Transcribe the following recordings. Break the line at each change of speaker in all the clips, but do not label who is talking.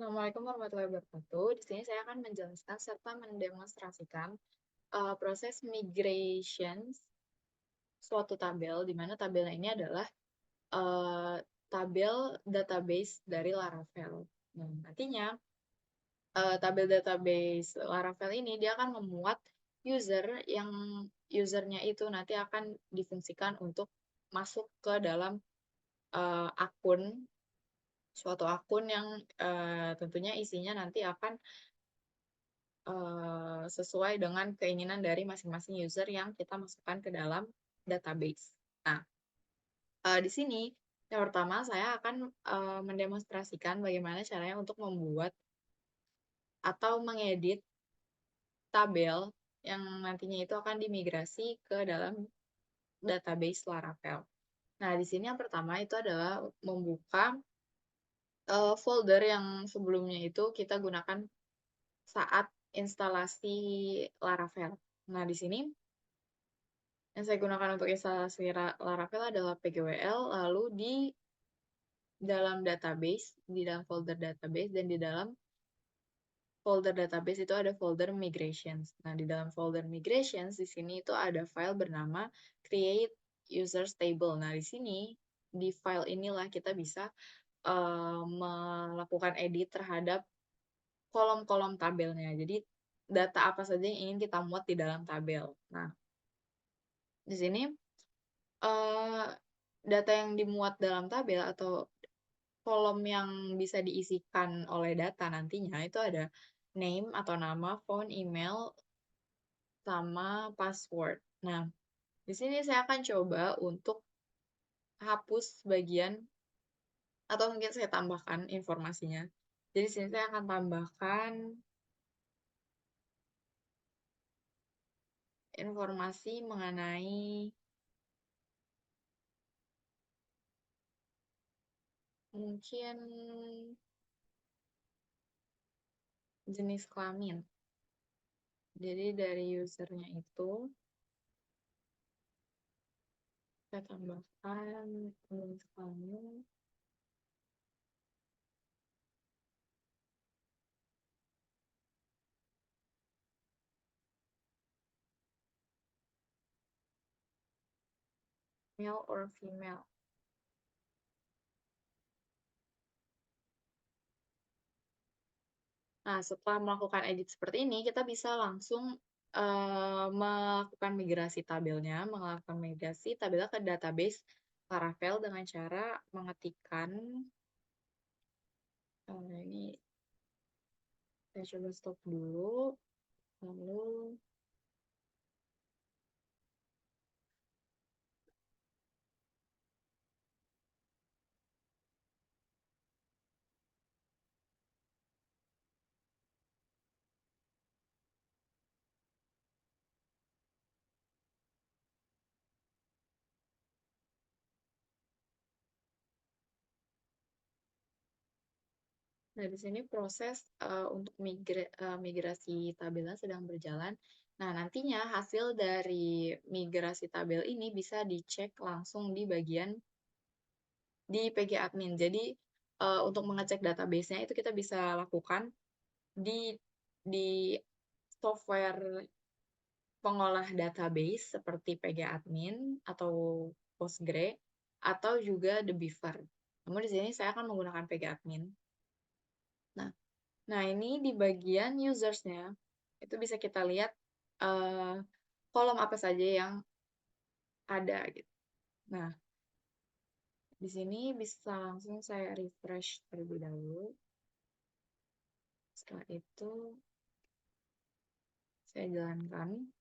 Assalamualaikum warahmatullahi wabarakatuh. Di sini saya akan menjelaskan serta mendemonstrasikan proses migration suatu tabel, di mana tabelnya ini adalah eh, tabel database dari Laravel. Nah, nantinya tabel database Laravel ini dia akan memuat user yang usernya itu nanti akan difungsikan untuk masuk ke dalam akun suatu akun yang tentunya isinya nanti akan sesuai dengan keinginan dari masing-masing user yang kita masukkan ke dalam database. Nah, di sini yang pertama saya akan mendemonstrasikan bagaimana caranya untuk membuat atau mengedit tabel yang nantinya itu akan dimigrasi ke dalam database Laravel. Nah, di sini yang pertama itu adalah membuka folder yang sebelumnya itu kita gunakan saat instalasi Laravel. Nah, di sini yang saya gunakan untuk instalasi Laravel adalah PGWL, lalu di dalam database, di dalam folder database, dan di dalam folder database itu ada folder migrations. Nah, di dalam folder migrations, di sini itu ada file bernama create users table. Nah, di sini, di file inilah kita bisa melakukan edit terhadap kolom-kolom tabelnya. Jadi, data apa saja yang ingin kita muat di dalam tabel. Nah, di sini eh, data yang dimuat dalam tabel atau kolom yang bisa diisikan oleh data nantinya itu ada name atau nama, phone, email, sama password. Nah, di sini saya akan coba untuk hapus bagian atau mungkin saya tambahkan informasinya. Jadi di sini saya akan tambahkan informasi mengenai mungkin jenis kelamin. Jadi dari usernya itu saya tambahkan jenis kelamin, male or female. Nah, setelah melakukan edit seperti ini, kita bisa langsung melakukan migrasi tabelnya, melakukan migrasi tabelnya ke database Laravel dengan cara mengetikkan, ini saya coba stop dulu, lalu, nah di sini proses untuk migrasi tabelnya sedang berjalan. Nah, nantinya hasil dari migrasi tabel ini bisa dicek langsung di bagian di PG admin. Jadi untuk mengecek database-nya itu kita bisa lakukan di di software pengolah database seperti PG admin atau Postgre atau juga The Beaver. Namun di sini saya akan menggunakan PG admin. Nah, ini di bagian users-nya itu bisa kita lihat eh, kolom apa saja yang ada gitu. Nah, di sini bisa langsung saya refresh terlebih dahulu. Setelah itu saya jalankan.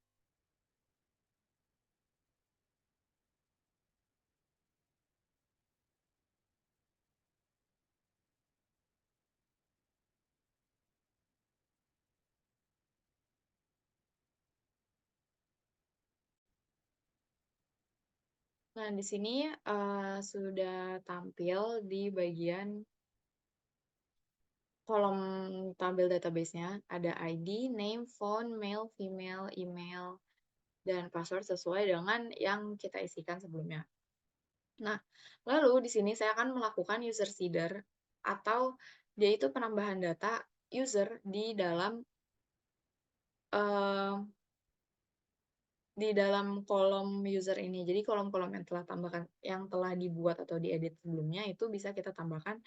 Nah, di sini sudah tampil di bagian kolom tabel database-nya. Ada ID, name, phone, male, female, email, dan password sesuai dengan yang kita isikan sebelumnya. Nah, lalu di sini saya akan melakukan user seeder atau dia itu penambahan data user eee, di dalam kolom user ini. Jadi kolom-kolom yang telah dibuat atau diedit sebelumnya itu bisa kita tambahkan,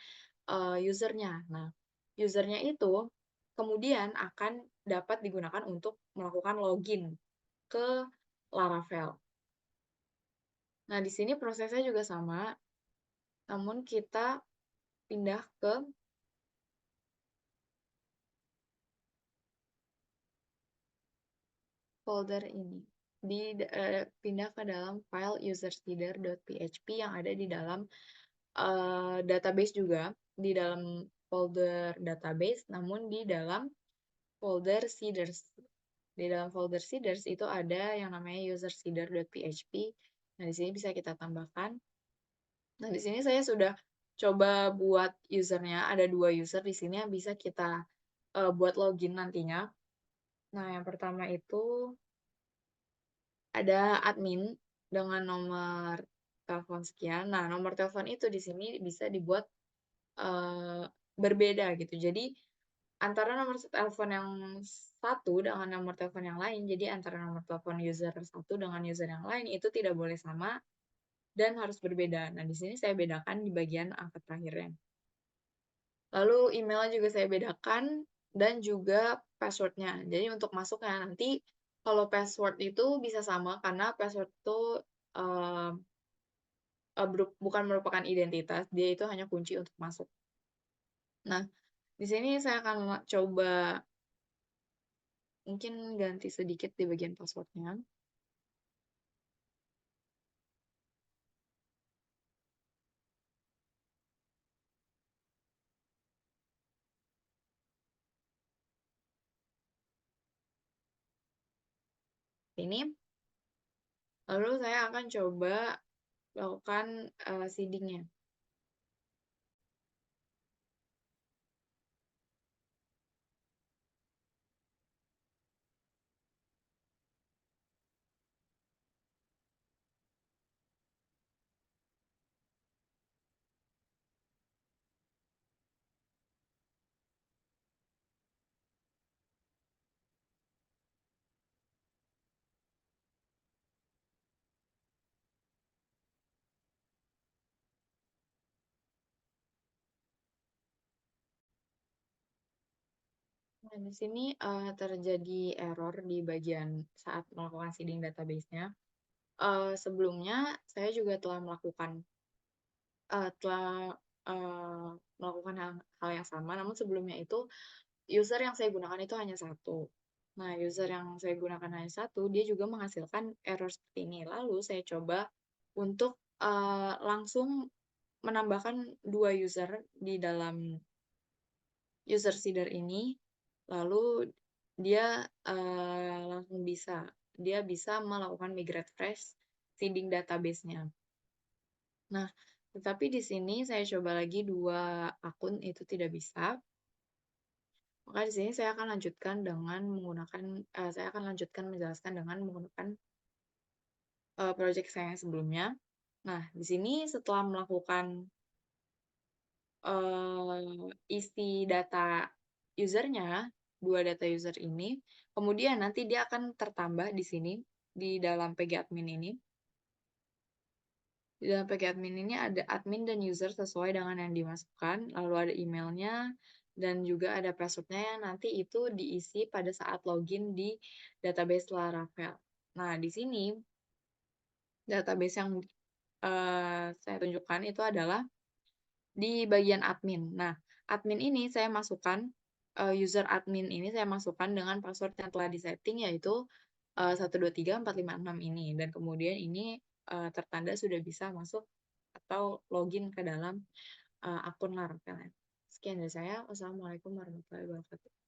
user-nya. Nah, user-nya itu kemudian akan dapat digunakan untuk melakukan login ke Laravel. Nah, di sini prosesnya juga sama, namun kita pindah ke folder ini. Pindah ke dalam file userseeder.php yang ada di dalam database juga, di dalam folder database, namun di dalam folder seeders. Di dalam folder seeders itu ada yang namanya userseeder.php. Nah, di sini bisa kita tambahkan. Nah, di sini saya sudah coba buat usernya, ada 2 user di sini yang bisa kita buat login nantinya. Nah, yang pertama itu ada admin dengan nomor telepon sekian. Nah, nomor telepon itu di sini bisa dibuat berbeda gitu. Jadi antara nomor telepon yang satu dengan nomor telepon yang lain, jadi antara nomor telepon user satu dengan user yang lain itu tidak boleh sama dan harus berbeda. Nah, di sini saya bedakan di bagian angka terakhirnya. Lalu emailnya juga saya bedakan dan juga passwordnya. Jadi untuk masuknya nanti kalau password itu bisa sama karena password itu eee eee, bukan merupakan identitas, dia itu hanya kunci untuk masuk. Nah, di sini saya akan coba mungkin ganti sedikit di bagian password-nya. Ini, lalu saya akan coba lakukan, seeding-nya. Nah, di sini, terjadi error di bagian saat melakukan seeding database-nya. Sebelumnya saya juga telah, melakukan hal yang sama, namun sebelumnya itu user yang saya gunakan itu hanya satu. Nah, user yang saya gunakan hanya satu, dia juga menghasilkan error seperti ini. Lalu saya coba untuk, langsung menambahkan 2 user di dalam user seeder ini, lalu dia, langsung dia bisa melakukan migrate fresh seeding database-nya. Nah, tetapi di sini saya coba lagi 2 akun itu tidak bisa, maka di sini saya akan lanjutkan menjelaskan dengan menggunakan, project saya yang sebelumnya. Nah, di sini setelah melakukan, isi data usernya, 2 data user ini, kemudian nanti dia akan tertambah di sini, di dalam pgadmin ini. Di dalam pgadmin ini ada admin dan user sesuai dengan yang dimasukkan, lalu ada emailnya, dan juga ada password-nya yang nanti itu diisi pada saat login di database Laravel. Nah, di sini database yang, saya tunjukkan itu adalah di bagian admin. Nah, admin ini saya masukkan, user admin ini saya masukkan dengan password yang telah disetting yaitu, 123456 ini dan kemudian ini, tertanda sudah bisa masuk atau login ke dalam, akun Laravel. Sekian dari saya. Wassalamualaikum warahmatullahi wabarakatuh.